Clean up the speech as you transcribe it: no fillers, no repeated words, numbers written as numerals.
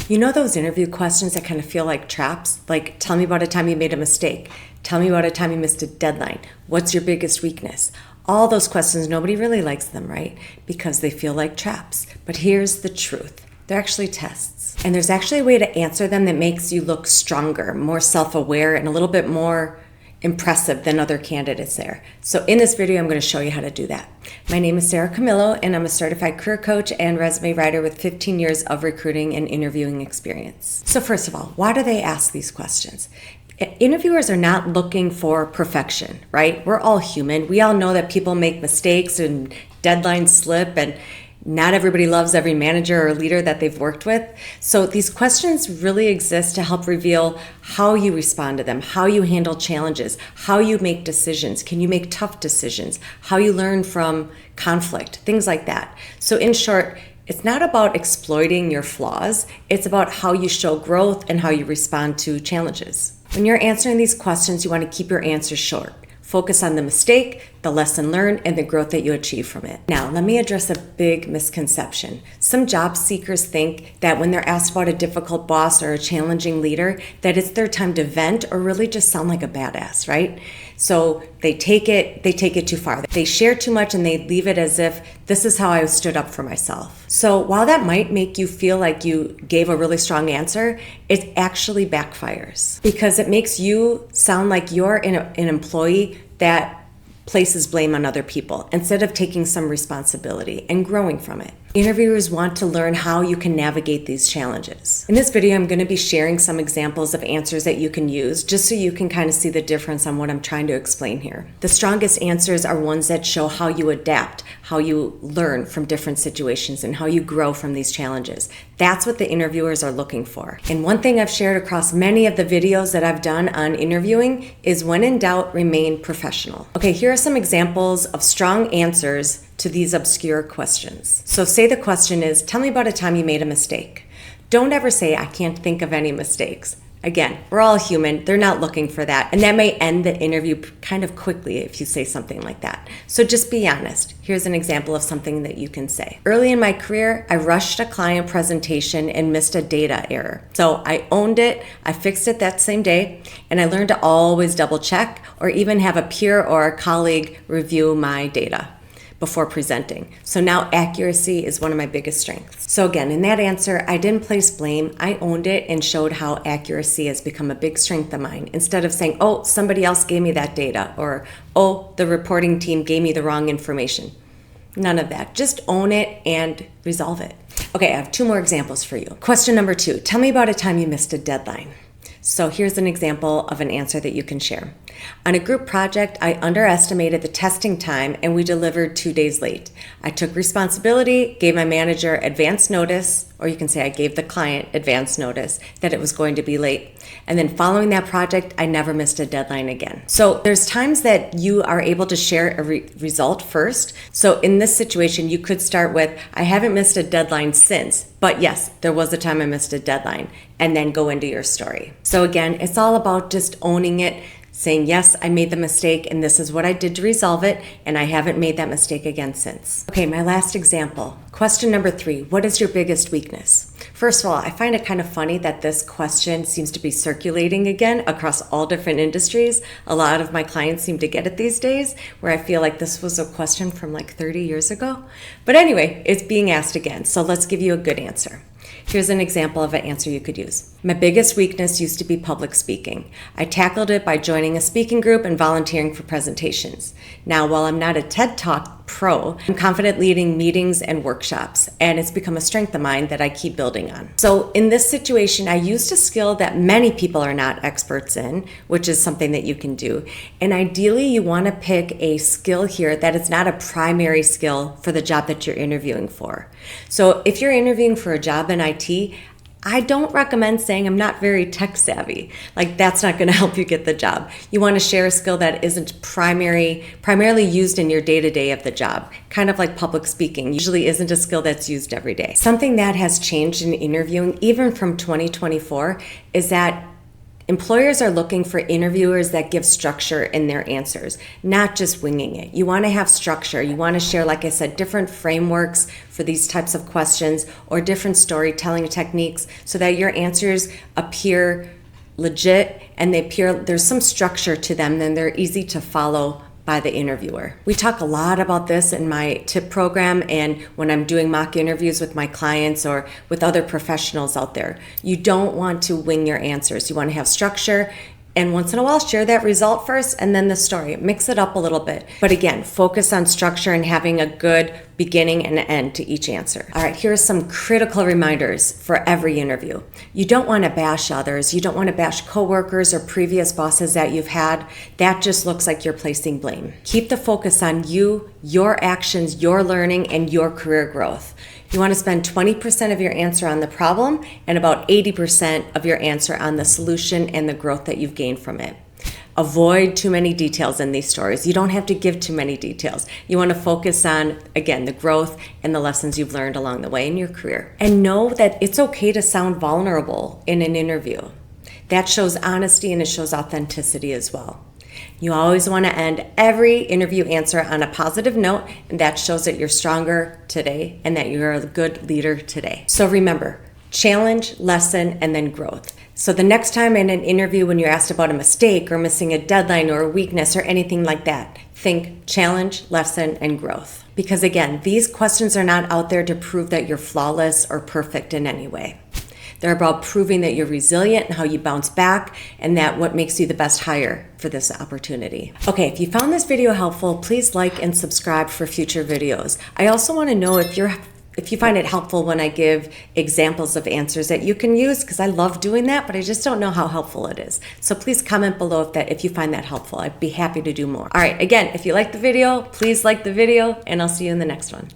You know those interview questions that kind of feel like traps? Like, tell me about a time you made a mistake. Tell me about a time you missed a deadline. What's your biggest weakness? All those questions, nobody really likes them, right? Because they feel like traps. But here's the truth. They're actually tests. And there's actually a way to answer them that makes you look stronger, more self-aware, and a little bit more impressive than other candidates there. So in this video, I'm going to show you how to do that. My name is Sarah Camillo, and I'm a certified career coach and resume writer with 15 years of recruiting and interviewing experience. So first of all, why do they ask these questions? Interviewers are not looking for perfection, right? We're all human. We all know that people make mistakes and deadlines slip, and not everybody loves every manager or leader that they've worked with. So these questions really exist to help reveal how you respond to them, how you handle challenges, how you make decisions. Can you make tough decisions? How you learn from conflict, things like that. So in short, it's not about exploiting your flaws. It's about how you show growth and how you respond to challenges. When you're answering these questions, you want to keep your answers short. Focus on the mistake, the lesson learned, and the growth that you achieve from it. Now, let me address a big misconception. Some job seekers think that when they're asked about a difficult boss or a challenging leader, that it's their time to vent or really just sound like a badass, right? So they take it too far. They share too much and they leave it as if this is how I stood up for myself. So while that might make you feel like you gave a really strong answer, it actually backfires because it makes you sound like you're an employee that places blame on other people instead of taking some responsibility and growing from it. Interviewers want to learn how you can navigate these challenges. In this video, I'm going to be sharing some examples of answers that you can use just so you can kind of see the difference on what I'm trying to explain here. The strongest answers are ones that show how you adapt, how you learn from different situations, and how you grow from these challenges. That's what the interviewers are looking for. And one thing I've shared across many of the videos that I've done on interviewing is when in doubt, remain professional. Okay, here are some examples of strong answers to these obscure questions. So say the question is, tell me about a time you made a mistake. Don't ever say, I can't think of any mistakes. Again, we're all human. They're not looking for that. And that may end the interview kind of quickly if you say something like that. So just be honest. Here's an example of something that you can say. Early in my career, I rushed a client presentation and missed a data error. So I owned it, I fixed it that same day, and I learned to always double check or even have a peer or a colleague review my data before presenting. So now accuracy is one of my biggest strengths. So again, in that answer, I didn't place blame. I owned it and showed how accuracy has become a big strength of mine. Instead of saying, oh, somebody else gave me that data, or oh, the reporting team gave me the wrong information. None of that. Just own it and resolve it. Okay, I have two more examples for you. Question number 2, tell me about a time you missed a deadline. So here's an example of an answer that you can share. On a group project, I underestimated the testing time and we delivered 2 days late. I took responsibility, gave my manager advance notice, or you can say I gave the client advance notice that it was going to be late. And then following that project, I never missed a deadline again. So there's times that you are able to share a result first. So in this situation, you could start with, I haven't missed a deadline since, but yes, there was a time I missed a deadline, and then go into your story. So again, it's all about just owning it, saying, yes, I made the mistake and this is what I did to resolve it, and I haven't made that mistake again since. Okay, my last example. Question number 3, what is your biggest weakness? First of all, I find it kind of funny that this question seems to be circulating again across all different industries. A lot of my clients seem to get it these days, where I feel like this was a question from like 30 years ago. But anyway, it's being asked again, so let's give you a good answer. Here's an example of an answer you could use. My biggest weakness used to be public speaking. I tackled it by joining a speaking group and volunteering for presentations. Now, while I'm not a TED Talk pro, I'm confident leading meetings and workshops, and it's become a strength of mine that I keep building on. So in this situation, I used a skill that many people are not experts in, which is something that you can do. And ideally, you want to pick a skill here that is not a primary skill for the job that you're interviewing for. So if you're interviewing for a job in IT, I don't recommend saying I'm not very tech savvy. Like, that's not going to help you get the job. You want to share a skill that isn't primarily used in your day-to-day of the job. Kind of like public speaking usually isn't a skill that's used every day. Something that has changed in interviewing, even from 2024, is that Employers are looking for interviewers that give structure in their answers, not just winging it. You want to have structure. You want to share, like I said, different frameworks for these types of questions or different storytelling techniques so that your answers appear legit and there's some structure to them, then they're easy to follow by the interviewer. We talk a lot about this in my tip program and when I'm doing mock interviews with my clients or with other professionals out there. You don't want to wing your answers. You want to have structure, and once in a while share that result first and then the story. Mix it up a little bit. But again, focus on structure and having a good beginning and end to each answer. All right, here are some critical reminders for every interview. You don't want to bash others. You don't want to bash coworkers or previous bosses that you've had. That just looks like you're placing blame. Keep the focus on you, your actions, your learning, and your career growth. You want to spend 20% of your answer on the problem and about 80% of your answer on the solution and the growth that you've gained from it. Avoid too many details in these stories. You don't have to give too many details. You want to focus on, again, the growth and the lessons you've learned along the way in your career. And know that it's okay to sound vulnerable in an interview. That shows honesty and it shows authenticity as well. You always want to end every interview answer on a positive note, and that shows that you're stronger today and that you're a good leader today. So remember, challenge, lesson, and then growth. So the next time in an interview when you're asked about a mistake or missing a deadline or a weakness or anything like that, think challenge, lesson, and growth. Because again, these questions are not out there to prove that you're flawless or perfect in any way. They're about proving that you're resilient and how you bounce back and that what makes you the best hire for this opportunity. Okay, if you found this video helpful, please like and subscribe for future videos. I also want to know if you find it helpful when I give examples of answers that you can use, because I love doing that, but I just don't know how helpful it is. So please comment below if you find that helpful. I'd be happy to do more. All right, again, if you like the video, please like the video, and I'll see you in the next one.